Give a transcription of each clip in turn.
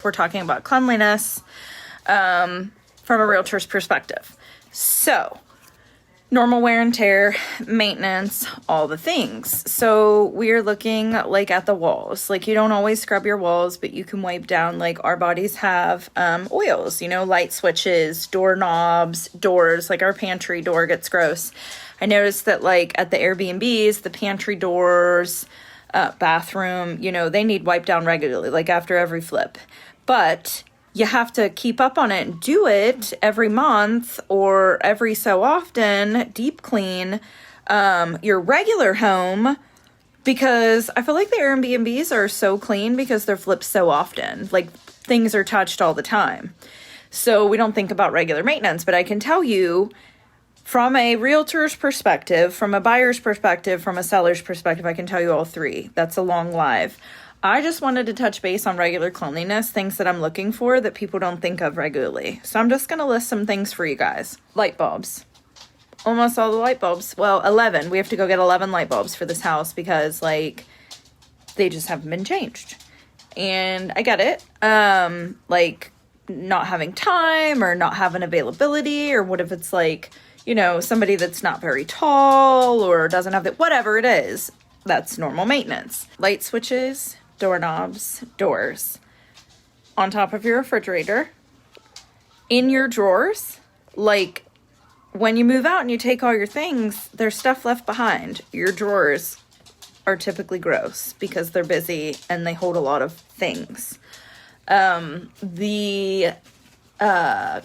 We're talking about cleanliness from a realtor's perspective. So, normal wear and tear, maintenance, all the things. So we're looking like at the walls. Like, you don't always scrub your walls, but you can wipe down. Like, our bodies have oils, light switches, doorknobs, doors. Like, our pantry door gets gross. I noticed that, like, at the Airbnbs, the pantry doors, bathroom, they need wiped down regularly, like after every flip. But you have to keep up on it and do it every month or every so often, deep clean your regular home, because I feel like the Airbnbs are so clean because they're flipped so often. Like, things are touched all the time. So we don't think about regular maintenance, but I can tell you from a realtor's perspective, from a buyer's perspective, from a seller's perspective, I can tell you all three. That's a long live. I just wanted to touch base on regular cleanliness, things that I'm looking for that people don't think of regularly. So I'm just going to list some things for you guys. Light bulbs. Almost all the light bulbs. Well, 11. We have to go get 11 light bulbs for this house because, like, they just haven't been changed. And I get it. Like, not having time or not having availability, or what if it's like, somebody that's not very tall or doesn't have whatever it is. That's normal maintenance. Light switches, doorknobs, doors. On top of your refrigerator. In your drawers. Like, when you move out and you take all your things, there's stuff left behind. Your drawers are typically gross because they're busy and they hold a lot of things. The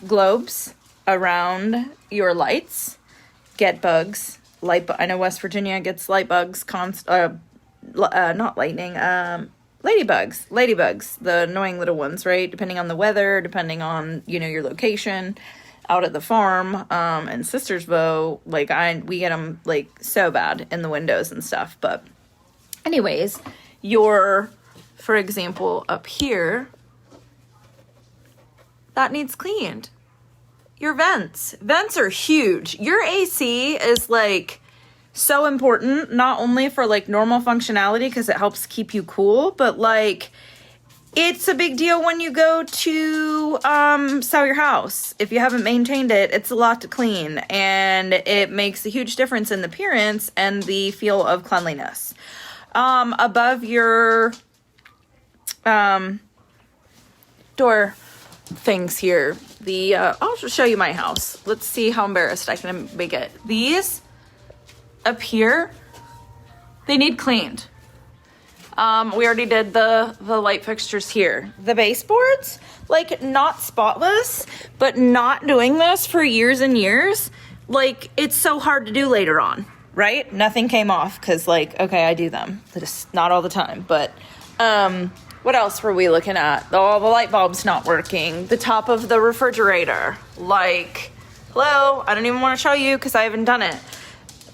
globes around your lights get bugs. I know West Virginia gets light bugs, not lightning, ladybugs, the annoying little ones, right? Depending on the weather, depending on, your location. Out at the farm, in Sistersville, we get them, so bad in the windows and stuff. But anyways, for example, up here, that needs cleaned. Your vents are huge. Your AC is so important, not only for normal functionality because it helps keep you cool, but it's a big deal when you go to sell your house. If you haven't maintained it, it's a lot to clean, and it makes a huge difference in the appearance and the feel of cleanliness. Above your door things here, I'll just show you my house. Let's see how embarrassed I can make it. These up here, they need cleaned. We already did the light fixtures here. The baseboards, not spotless, but not doing this for years and years, it's so hard to do later on, right? Nothing came off because, okay, I do them. Just not all the time, but what else were we looking at? All the light bulbs not working. The top of the refrigerator. Hello? I don't even want to show you because I haven't done it.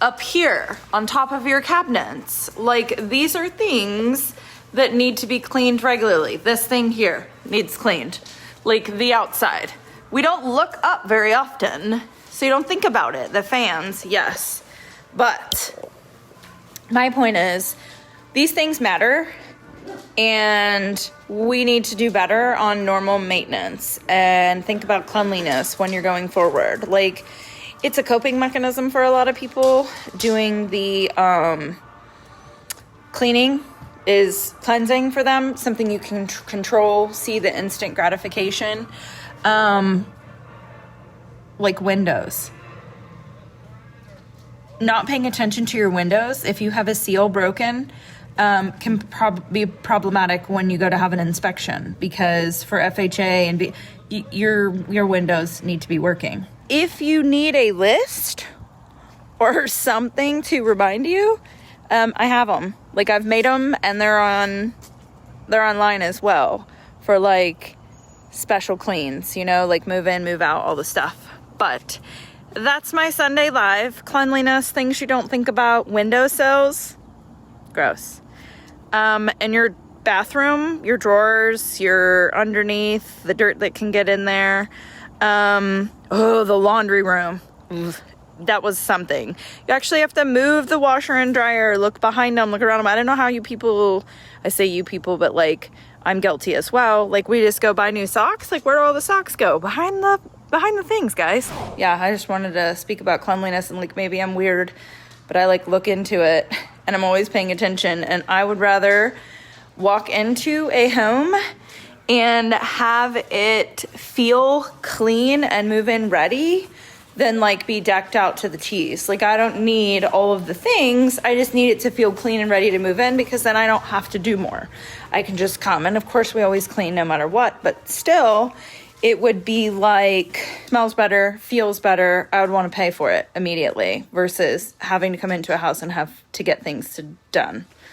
Up here, on top of your cabinets. These are things that need to be cleaned regularly. This thing here needs cleaned. The outside. We don't look up very often, so you don't think about it. The fans, yes. But my point is, these things matter. And we need to do better on normal maintenance and think about cleanliness when you're going forward. It's a coping mechanism for a lot of people. Doing the cleaning is cleansing for them, something you can control, see the instant gratification. Windows. Not paying attention to your windows, if you have a seal broken, can be problematic when you go to have an inspection, because for FHA and your windows need to be working. If you need a list or something to remind you, I have them. I've made them, and they're online as well for special cleans, move in, move out, all the stuff. But that's my Sunday live. Cleanliness, things you don't think about. Windowsills, gross. And your bathroom, your drawers, your underneath, the dirt that can get in there. The laundry room. That was something. You actually have to move the washer and dryer, look behind them, look around them. I don't know how you people, I say you people, but I'm guilty as well. Like, we just go buy new socks. Like, where do all the socks go? Behind the things, guys. Yeah, I just wanted to speak about cleanliness, and like, maybe I'm weird, but I like look into it and I'm always paying attention. And I would rather walk into a home and have it feel clean and move in ready than like be decked out to the T's. Like, I don't need all of the things. I just need it to feel clean and ready to move in, because then I don't have to do more. I can just come. And of course, we always clean no matter what, but still, it would be like, smells better, feels better. I would want to pay for it immediately versus having to come into a house and have to get things done.